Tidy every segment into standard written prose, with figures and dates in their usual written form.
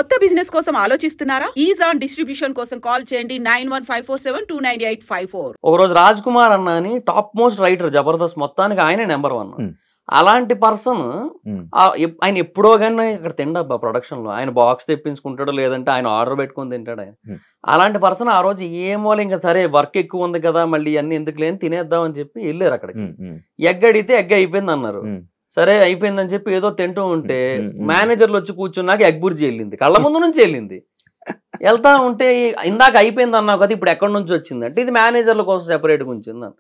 కొత్త బిజినెస్ కోసం ఆలోచిస్తున్నారా? ఈజ్ ఆన్ డిస్ట్రిబ్యూషన్ కోసం కాల్ చేయండి 9154722984. ఒక రోజు రాజ్ కుమార్ అన్న అని టాప్ మోస్ట్ రైటర్ జబర్దస్త్ మొత్తానికి ఆయనే నెంబర్ 1. అలాంటి పర్సన్ ఆయన ఎప్పుడో కానీ ఇక్కడ తిండబ్బా ప్రొడక్షన్ లో ఆయన బాక్స్ తెప్పించుకుంటాడు, లేదంటే ఆయన ఆర్డర్ పెట్టుకుని తింటాడు ఆయన. అలాంటి పర్సన్ ఆ రోజు ఏమో ఇంకా సరే వర్క్ ఎక్కువ ఉంది కదా మళ్ళీ అన్ని ఎందుకు లేని తినేద్దాం అని చెప్పి వెళ్ళారు అక్కడికి. ఎగ్ అడిగితే ఎగ్ అయిపోయింది అన్నారు. సరే అయిపోయిందని చెప్పి ఏదో తింటూ ఉంటే మేనేజర్లు వచ్చి కూర్చున్నాక ఎగ్ బుర్జీ వెళ్ళింది, కళ్ళ ముందు నుంచి వెళ్ళింది. వెళ్తా ఉంటే ఇందాక అయిపోయింది అన్నావు కదా ఇప్పుడు ఎక్కడి నుంచి వచ్చింది అంటే ఇది మేనేజర్ల కోసం సెపరేట్గా ఉంచింది అని.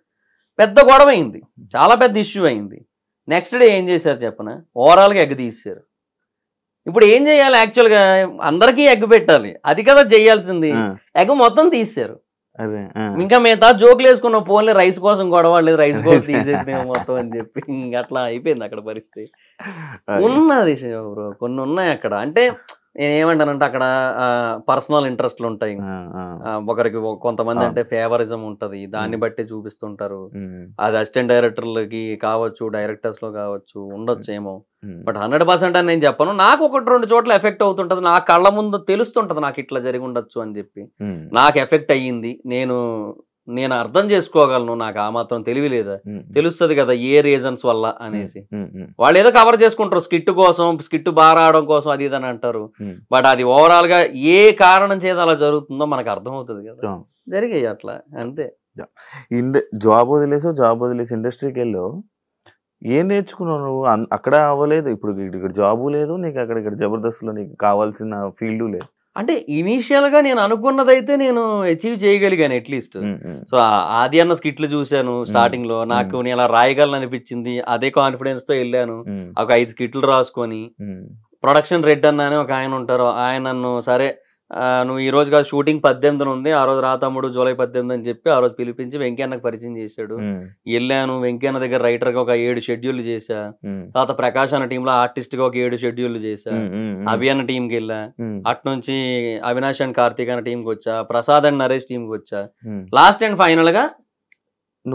పెద్ద గొడవ అయింది, చాలా పెద్ద ఇష్యూ అయింది. నెక్స్ట్ డే ఏం చేశారు చెప్పనా, ఓవరాల్గా ఎగ్ తీసారు. ఇప్పుడు ఏం చేయాలి, యాక్చువల్గా అందరికీ ఎగ్ పెట్టాలి, అది కదా చేయాల్సింది. ఎగ్ మొత్తం తీసారు. ఇంకా మిగతా జోకులు వేసుకున్న ఫోన్లే రైస్ కోసం గొడవ లేదు, రైస్ కోసం తీసేసిన మొత్తం అని చెప్పి ఇంక అట్లా అయిపోయింది అక్కడ పరిస్థితి. ఉన్నది బ్రో, కొన్ని ఉన్నాయి అక్కడ. అంటే నేను ఏమంటానంటే అక్కడ పర్సనల్ ఇంట్రెస్ట్లు ఉంటాయి, ఒకరికి కొంతమంది అంటే ఫేవరిజం ఉంటది, దాన్ని బట్టి చూపిస్తుంటారు. అది అసిస్టెంట్ డైరెక్టర్లకి కావచ్చు, డైరెక్టర్స్ లో కావచ్చు ఉండొచ్చు ఏమో. బట్ 100% అని నేను చెప్పను. నాకు 1-2 చోట్ల ఎఫెక్ట్ అవుతుంటది, నా కళ్ళ ముందు తెలుస్తుంటది నాకు ఇట్లా జరిగి ఉండొచ్చు అని చెప్పి. నాకు ఎఫెక్ట్ అయ్యింది, నేను అర్థం చేసుకోగలను, నాకు ఆ మాత్రం తెలివి లేదా, తెలుస్తుంది కదా ఏ రీజన్స్ వల్ల అనేసి. వాళ్ళు ఏదో కవర్ చేసుకుంటారు స్కిట్ కోసం, స్కిట్ బాగా రావడం కోసం అది ఇదని అంటారు. బట్ అది ఓవరాల్ గా ఏ కారణం చేత అలా జరుగుతుందో మనకు అర్థం అవుతుంది కదా, జరిగాయి అట్లా అంతే. జాబ్ వదిలేసి ఇండస్ట్రీకి వెళ్ళావు, ఏం నేర్చుకున్నావు నువ్వు? అక్కడ అవ్వలేదు, ఇప్పుడు ఇక్కడ జాబు లేదు నీకు, ఇక్కడ జబర్దస్త్ లో నీకు కావాల్సిన ఫీల్డ్ లేదు. అంటే ఇనీషియల్ గా నేను అనుకున్నదైతే నేను అచీవ్ చేయగలిగాను అట్లీస్ట్. సో ఆది అన్న స్కిట్లు చూశాను స్టార్టింగ్ లో, నాకు నేను అలా రాయగలను అనిపించింది. అదే కాన్ఫిడెన్స్ తో వెళ్ళాను, ఒక 5 స్కిట్లు రాసుకొని. ప్రొడక్షన్ రెడ్ అన్న అని ఒక ఆయన ఉంటారు, ఆయన నన్ను సరే నువ్వు ఈ రోజు కాదు షూటింగ్ 18 ఉంది, ఆ రోజు రా తమ్ముడు జూలై 18 అని చెప్పి ఆ రోజు పిలిపించి వెంకయ్యన్నకు పరిచయం చేశాడు. వెళ్ళాను, వెంకయ్యన్న దగ్గర రైటర్ గా ఒక 7 షెడ్యూల్ చేశా. తర్వాత ప్రకాష్ అన్న టీమ్ లో ఆర్టిస్ట్ గా ఒక 7 షెడ్యూల్ చేశా. అభి అన్న టీమ్ కి వెళ్ళా, అటు నుంచి అవినాష్ అండ్ కార్తీక్ అన్న టీమ్ కి వచ్చా, ప్రసాద్ అండ్ నరేష్ టీమ్ కి వచ్చా, లాస్ట్ అండ్ ఫైనల్ గా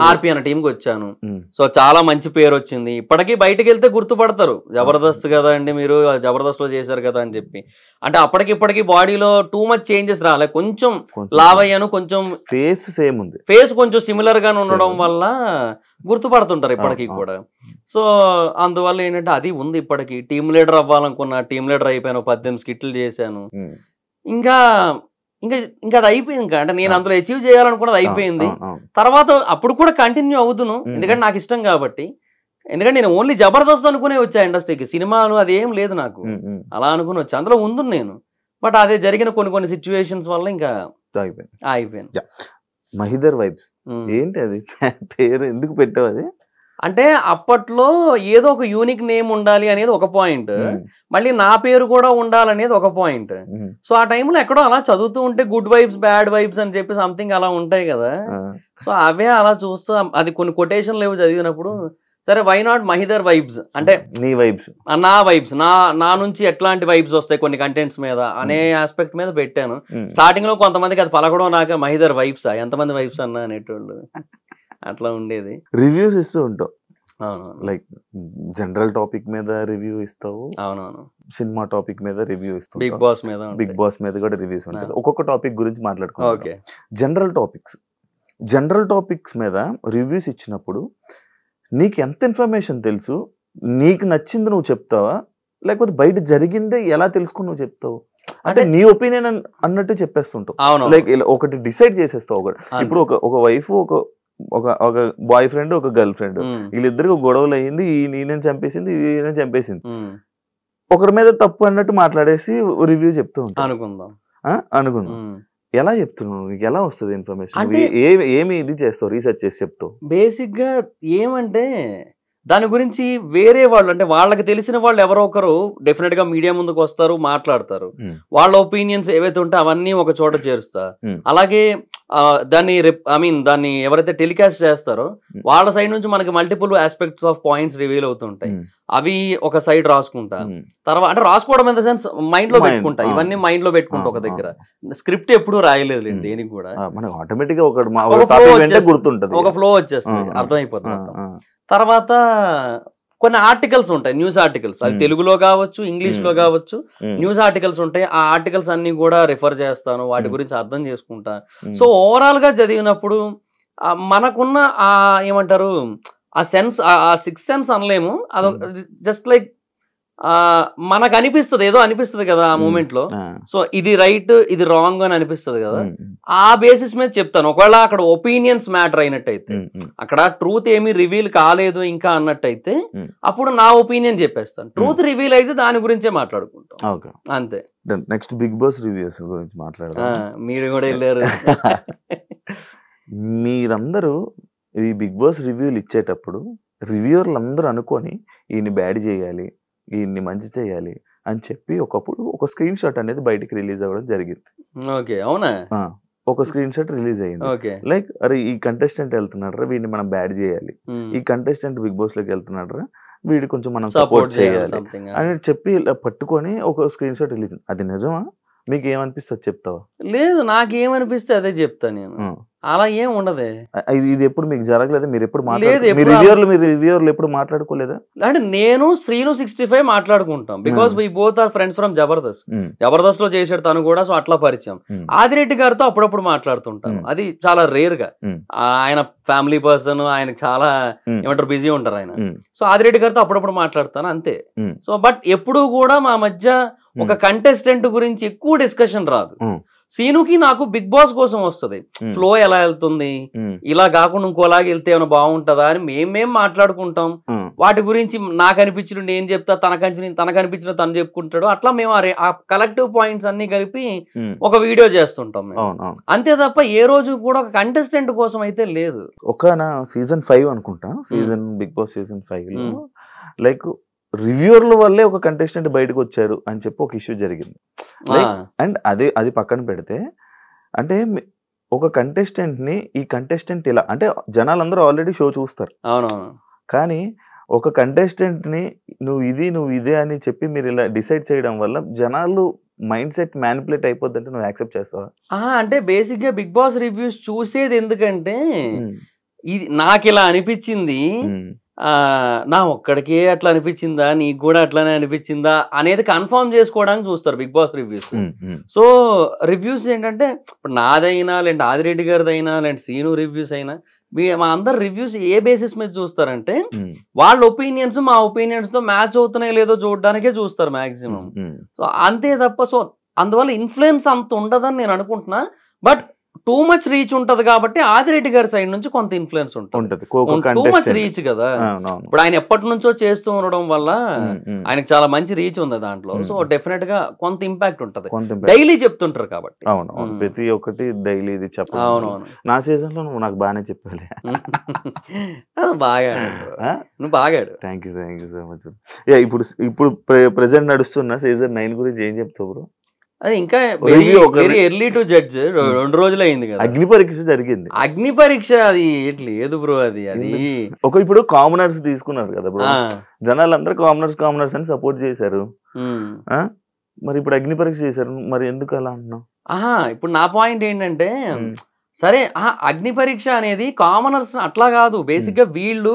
ఆర్పి అన్న టీంకి వచ్చాను. సో చాలా మంచి పేరు వచ్చింది. ఇప్పటికీ బయటకు వెళ్తే గుర్తుపడతారు, జబర్దస్త్ కదా అండి మీరు, జబర్దస్త్ లో చేశారు కదా అని చెప్పి. అంటే అప్పటికిప్పటికి బాడీలో టూ మచ్ చేంజెస్ రాలే, కొంచెం లావ్ అయ్యాను, కొంచెం ఫేస్ సేమ్ ఉంది, ఫేస్ కొంచెం సిమిలర్ గానే ఉండడం వల్ల గుర్తుపడుతుంటారు ఇప్పటికీ కూడా. సో అందువల్ల ఏంటంటే అది ఉంది ఇప్పటికి. టీమ్ లీడర్ అవ్వాలనుకున్నా, టీమ్ లీడర్ అయిపోయాను, 18 స్కిట్లు చేశాను. ఇంకా అది అయిపోయింది. ఇంకా అంటే నేను అందులో అచీవ్ చేయాలనుకున్నది అయిపోయింది. తర్వాత అప్పుడు కూడా కంటిన్యూ అవుతును, ఎందుకంటే నాకు ఇష్టం కాబట్టి. ఎందుకంటే నేను ఓన్లీ జబర్దస్త్ అనుకునే వచ్చా ఇండస్ట్రీకి, సినిమాలు అది ఏం లేదు నాకు, అలా అనుకుని వచ్చా, అందులో ఉంది నేను. బట్ అదే జరిగిన కొన్ని సిచ్యువేషన్స్ వల్ల ఇంకా అయిపోయింది. మహిదర్ వైబ్స్ ఏంటి అది పేరు ఎందుకు పెట్టావు? అది అంటే అప్పట్లో ఏదో ఒక యూనిక్ నేమ్ ఉండాలి అనేది ఒక పాయింట్, మళ్ళీ నా పేరు కూడా ఉండాలనేది ఒక పాయింట్. సో ఆ టైంలో ఎక్కడో అలా చదువుతూ ఉంటే గుడ్ వైబ్స్ బ్యాడ్ వైబ్స్ అని చెప్పి సంథింగ్ అలా ఉంటాయి కదా. సో అవే అలా చూస్తూ అది కొన్ని కొటేషన్లు ఏవో చదివినప్పుడు సరే వై నాట్ మహిదర్ వైబ్స్, అంటే నీ వైబ్స్, నా వైబ్స్, నా నుంచి ఎట్లాంటి వైబ్స్ వస్తాయి కొన్ని కంటెంట్స్ మీద అనే ఆస్పెక్ట్ మీద పెట్టాను. స్టార్టింగ్ లో కొంతమందికి అది పలకడం నాక మహిదర్ వైబ్స్ ఎంతమంది వైబ్స్ అన్నా అనేటోళ్ళు, అట్లా ఉండేది. రివ్యూస్ ఇస్తూ ఉంటావు, అవునవును, లైక్ జనరల్ టాపిక్ మీద రివ్యూ ఇస్తావు, అవునవును, సినిమా టాపిక్ మీద రివ్యూ ఇస్తావు, బిగ్ బాస్ మీద కూడా రివ్యూస్ ఉంటాయి. ఒక్కొక్క టాపిక్ గురించి మాట్లాడుకో. జనరల్ టాపిక్స్ మీద రివ్యూస్ ఇచ్చినప్పుడు నీకు ఎంత ఇన్ఫర్మేషన్ తెలుసు, నీకు నచ్చింది నువ్వు చెప్తావా, లేకపోతే బయట జరిగిందే ఎలా తెలుసుకుని నువ్వు చెప్తావు? అంటే నీ ఒపీనియన్ అన్నట్టు చెప్పేస్తుంటావు, లైక్ ఒకటి డిసైడ్ చేసేస్తావు. ఇప్పుడు ఒక వైఫ్ ఒక బాయ్ ఫ్రెండ్ ఒక గర్ల్ ఫ్రెండ్, వీళ్ళిద్దరికి గొడవలు అయ్యింది, నేనేం చంపేసింది ఈయన చంపేసింది, ఒకరి మీద తప్పు అన్నట్టు మాట్లాడేసి రివ్యూ చెప్తూ ఉంటావు. అనుకుందాం ఎలా చెప్తున్నావు, ఎలా వస్తుంది ఇన్ఫర్మేషన్, ఏమి ఇది చేస్తావు, రీసెర్చ్ చేసి చెప్తావు? బేసిక్ గా ఏమంటే దాని గురించి వేరే వాళ్ళు, అంటే వాళ్ళకి తెలిసిన వాళ్ళు ఎవరో ఒకరు డెఫినెట్ గా మీడియా ముందుకు వస్తారు, మాట్లాడతారు. వాళ్ళ ఒపీనియన్స్ ఏవైతే ఉంటే అవన్నీ ఒక చోట చేరుస్తా. అలాగే దాన్ని ఎవరైతే టెలికాస్ట్ చేస్తారో వాళ్ళ సైడ్ నుంచి మనకి multiple aspects of points reveal అవుతుంటాయి. అవి ఒక సైడ్ రాసుకుంటా, తర్వాత అంటే రాసుకోవడం ఇన్ ద సెన్స్ మైండ్ లో పెట్టుకుంటా, ఇవన్నీ మైండ్ లో పెట్టుకుంటా ఒక దగ్గర. స్క్రిప్ట్ ఎప్పుడు రాయలేదు దేనికి కూడా, ఒక ఫ్లో వచ్చేస్తుంది, అర్థమైపోతుంది. తర్వాత కొన్ని ఆర్టికల్స్ ఉంటాయి, న్యూస్ ఆర్టికల్స్, అది తెలుగులో కావచ్చు, ఇంగ్లీష్ లో కావచ్చు, న్యూస్ ఆర్టికల్స్ ఉంటాయి. ఆ ఆర్టికల్స్ అన్ని కూడా రిఫర్ చేస్తాను, వాటి గురించి అర్థం చేసుకుంటా. సో ఓవరాల్ గా చదివినప్పుడు మనకున్న ఆ ఏమంటారు ఆ సెన్స్, ఆ సిక్స్ సెన్స్ అనలేము, అది జస్ట్ లైక్ మనకు అనిపిస్తుంది, ఏదో అనిపిస్తుంది కదా ఆ మూమెంట్ లో. సో ఇది రైట్, ఇది రాంగ్ అని అనిపిస్తుంది కదా, ఆ బేసిస్ మీద చెప్తాను. ఒకవేళ అక్కడ ఒపీనియన్స్ మ్యాటర్ అయినట్టయితే, అక్కడ ట్రూత్ ఏమీ రివీల్ కాలేదు ఇంకా అన్నట్టయితే, అప్పుడు నా ఒపీనియన్ చెప్పేస్తాను. ట్రూత్ రివీల్ అయితే దాని గురించే మాట్లాడుకుంటాం, అంతే. నెక్స్ట్ బిగ్ బాస్ రివ్యూస్ గురించి మాట్లాడదాం. మీరు కూడా వెళ్ళారు. మీరందరూ ఈ బిగ్ బాస్ రివ్యూలు ఇచ్చేటప్పుడు రివ్యూవర్లు అందరూ అనుకొని ఈయన్ని బ్యాడ్ చేయాలి, ఈయన్ని మంచి చేయాలి అని చెప్పి ఒకప్పుడు ఒక స్క్రీన్ షాట్ అనేది బయటికి రిలీజ్ అవ్వడం జరిగింది. ఓకే, అవునా? ఒక స్క్రీన్ షాట్ రిలీజ్ అయ్యింది. లైక్ అరే ఈ కంటెస్టెంట్ వెళ్తున్నాడు, వీడిని మనం బ్యాడ్ చేయాలి, ఈ కంటెస్టెంట్ బిగ్ బాస్ లోకి వెళ్తున్నాడు, వీడి కొంచెం మనం సపోర్ట్ చేయాలి అని చెప్పి ఇలా పట్టుకొని ఒక స్క్రీన్ షాట్ రిలీజ్. అది నిజమా? మీకు ఏమనిపిస్తుంది చెప్తావా? లేదు, నాకేమనిపిస్తే అదే చెప్తా నేను, అలా ఏం ఉండదే. ఇది ఎప్పుడు మీకు జరగలేదు? మీరు ఎప్పుడు రివ్యూవర్లు ఎప్పుడు మాట్లాడుకోలేదా? అంటే నేను శ్రీను 65 మాట్లాడుకుంటాం, because we both are friends from Jabardasth. Jabardasth లో చేసాడు తను కూడా, సో అట్లా పరిచయం. ఆదిరెడ్డి గారితో అప్పుడప్పుడు మాట్లాడుతుంటాను, అది చాలా రేర్ గా. ఆయన ఫ్యామిలీ పర్సన్, ఆయన చాలా ఏమంటారు బిజీ ఉంటారు ఆయన. సో ఆదిరెడ్డి గారితో అప్పుడప్పుడు మాట్లాడతాను, అంతే. సో బట్ ఎప్పుడు కూడా మా మధ్య ఒక కంటెస్టెంట్ గురించి ఎక్కువ డిస్కషన్ రాదు. సీనుకి నాకు బిగ్ బాస్ కోసం వస్తుంది, ఫ్లో ఎలా వెళ్తుంది, ఇలా కాకుండా ఇంకోలాగా వెళ్తే ఏమైనా బాగుంటుందా అని మేమేం మాట్లాడుకుంటాం. వాటి గురించి నాకు అనిపించిన నేను చెప్తా, తనకు అనిపించిన తను చెప్పుకుంటాడు. అట్లా మేము ఆ కలెక్టివ్ పాయింట్స్ అన్ని కలిపి ఒక వీడియో చేస్తుంటాం మేము, అంతే తప్ప ఏ రోజు కూడా ఒక కంటెస్టెంట్ కోసం అయితే లేదు. ఒక సీజన్ 5 అనుకుంటా, బిగ్ బాస్ సీజన్ 5 లో లైక్ రివ్యూర్ల వల్లే ఒక కంటెస్టెంట్ బయటకు వచ్చారు అని చెప్పి ఒక ఇష్యూ జరిగింది. అండ్ అది పక్కన పెడితే, అంటే ఒక కంటెస్టెంట్ ని ఈ కంటెస్టెంట్ ఇలా అంటే జనాలందరూ ఆల్రెడీ షో చూస్తారు, కానీ ఒక కంటెస్టెంట్ ని నువ్వు ఇదే అని చెప్పి మీరు ఇలా డిసైడ్ చేయడం వల్ల జనాలు మైండ్ సెట్ మ్యానిపులేట్ అయిపోద్ది అంటే నువ్వు యాక్సెప్ట్ చేస్తావా? అంటే బేసిక్ గా బిగ్ బాస్ రివ్యూస్ చూసేది ఎందుకంటే, ఇది నాకు ఇలా అనిపించింది, నా ఒక్కడికే అట్లా అనిపించిందా, నీకు కూడా అట్లానే అనిపించిందా అనేది కన్ఫర్మ్ చేసుకోవడానికి చూస్తారు Bigg Boss reviews. So reviews ఏంటంటే, ఇప్పుడు నాదైనా లేదంటే ఆదిరెడ్డి గారిదైనా లేదంటే సీను రివ్యూస్ అయినా, మా అందరు రివ్యూస్ ఏ బేసిస్ మీద చూస్తారంటే, వాళ్ళ ఒపీనియన్స్ మా ఒపీనియన్స్ తో మ్యాచ్ అవుతున్నాయో లేదో చూడడానికే చూస్తారు మాక్సిమం. సో అంతే తప్ప, సో అందువల్ల ఇన్ఫ్లుయెన్స్ అంత ఉండదని నేను అనుకుంటున్నా. బట్ టూ మచ్ రీచ్ ఉంటది కాబట్టి ఆదిరెడ్డి గారి సైడ్ నుంచి కొంత ఇన్ఫ్లుయెన్స్ ఉంటుంది. టూ మచ్ రీచ్ కదా, ఇప్పుడు ఆయన ఎప్పటి నుంచో చేస్తూ ఉండడం వల్ల ఆయనకు చాలా మంచి రీచ్ ఉంది దాంట్లో. సో డెఫినెట్ గా కొంత ఇంపాక్ట్ ఉంటది, డైలీ చెప్తుంటారు కాబట్టి. ప్రతి ఒక్కటి డైలీ ఇది చెప్పాలి. అవునవును, నా సీజన్ లో నువ్వు నాకు బాగానే చెప్పాలి. బాగా నువ్వు బాగాడు. Thank you so much. ఇప్పుడు ప్రెసెంట్ నడుస్తున్న సీజన్ 9 గురించి ఏం చెప్తావు బ్రో? అది ఇంకా వెరీ ఎర్లీ టు జడ్జ్, 2 రోజులు అయింది కదా. అగ్ని పరీక్ష జరిగింది. అగ్ని పరీక్ష అది లేదు బ్రో, అది ఇప్పుడు కామనర్స్ తీసుకున్నారు కదా బ్రో, జనాలందరూ కామనర్స్ అని సపోర్ట్ చేశారు. మరి ఇప్పుడు అగ్ని పరీక్ష చేశారు, మరి ఎందుకు అలా అంటున్నావు? ఇప్పుడు నా పాయింట్ ఏంటంటే, సరే అగ్ని పరీక్ష అనేది కామనర్స్ అట్లా కాదు, బేసిక్ గా వీళ్ళు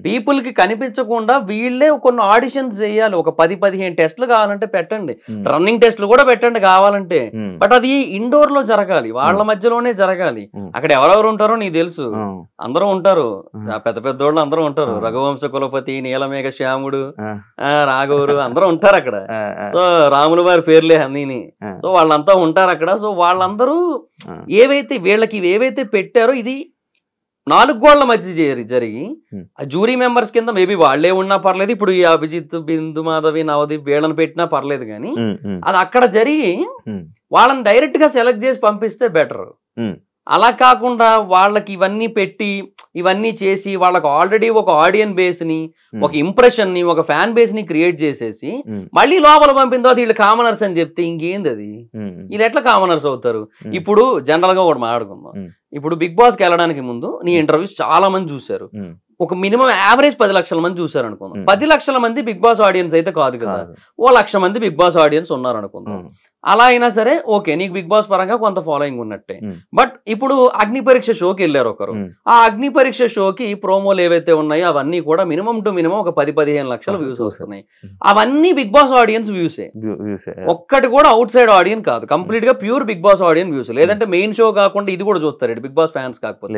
పీపుల్ కి కనిపించకుండా వీళ్ళే కొన్ని ఆడిషన్స్ చేయాలి. ఒక 10-15 టెస్ట్లు కావాలంటే పెట్టండి, రన్నింగ్ టెస్ట్లు కూడా పెట్టండి కావాలంటే. బట్ అది ఇండోర్ లో జరగాలి, వాళ్ళ మధ్యలోనే జరగాలి. అక్కడ ఎవరెవరు ఉంటారో నీకు తెలుసు, అందరూ ఉంటారు, పెద్ద పెద్దోళ్ళు అందరూ ఉంటారు. రఘువంశ కులపతి, నీలమేఘ శ్యాముడు, రాఘవురు అందరూ ఉంటారు అక్కడ. సో రాముల వారి పేర్లే అన్నీని. సో వాళ్ళంతా ఉంటారు అక్కడ. సో వాళ్ళందరూ ఏవైతే పెట్టారో, ఇది 4 గోళ్ల మధ్య జరిగి ఆ జ్యూరీ మెంబర్స్ కింద మేబీ వాళ్లే ఉన్నా పర్లేదు, ఇప్పుడు ఈ అభిజిత్, బిందు మాధవి, నవదీప్ వీళ్ళని పెట్టినా పర్లేదు, కానీ అది అక్కడ జరిగి వాళ్ళని డైరెక్ట్ గా సెలెక్ట్ చేసి పంపిస్తే బెటర్. అలా కాకుండా వాళ్ళకి ఇవన్నీ పెట్టి ఇవన్నీ చేసి వాళ్ళకి ఆల్రెడీ ఒక ఆడియన్స్ బేస్ ని, ఒక ఇంప్రెషన్ ని, ఒక ఫ్యాన్ బేస్ ని క్రియేట్ చేసేసి మళ్ళీ లోపల పంపిన తర్వాత వీళ్ళు కామనర్స్ అని చెప్తే ఇంకేంది అది? వీళ్ళు ఎట్లా కామనర్స్ అవుతారు? ఇప్పుడు జనరల్ గా ఒకటి మాట్లాడుకుందాం. ఇప్పుడు బిగ్ బాస్ కి వెళ్ళడానికి ముందు నీ ఇంటర్వ్యూస్ చాలా మంది చూశారు, ఒక మినిమం యావరేజ్ 10 లక్షల మంది చూసారు అనుకుందాం. 10 లక్షల మంది బిగ్ బాస్ ఆడియన్స్ అయితే కాదు కదా, ఓ 1,00,000 మంది బిగ్ బాస్ ఆడియన్స్ ఉన్నారు అనుకుందాం. అలా అయినా సరే ఓకే, నీకు బిగ్ బాస్ పరంగా కొంత ఫాలోయింగ్ ఉన్నట్టే. బట్ ఇప్పుడు అగ్ని పరీక్ష షోకి వెళ్ళారు ఒకరు, ఆ అగ్ని పరీక్ష షోకి ప్రోమోలు ఏవైతే ఉన్నాయో అవన్నీ కూడా మినిమం టు మినిమం ఒక 10-15 లక్షల వ్యూస్ వస్తున్నాయి. అవన్నీ బిగ్ బాస్ ఆడియన్స్ వ్యూసే, ఒక్కటి కూడా అవుట్ సైడ్ ఆడియన్స్ కాదు, కంప్లీట్ గా pure Bigg Boss audience views. లేదంటే మెయిన్ షో కాకుండా ఇది కూడా చూస్తారు బిగ్ బాస్ ఫ్యాన్స్ కాకపోతే.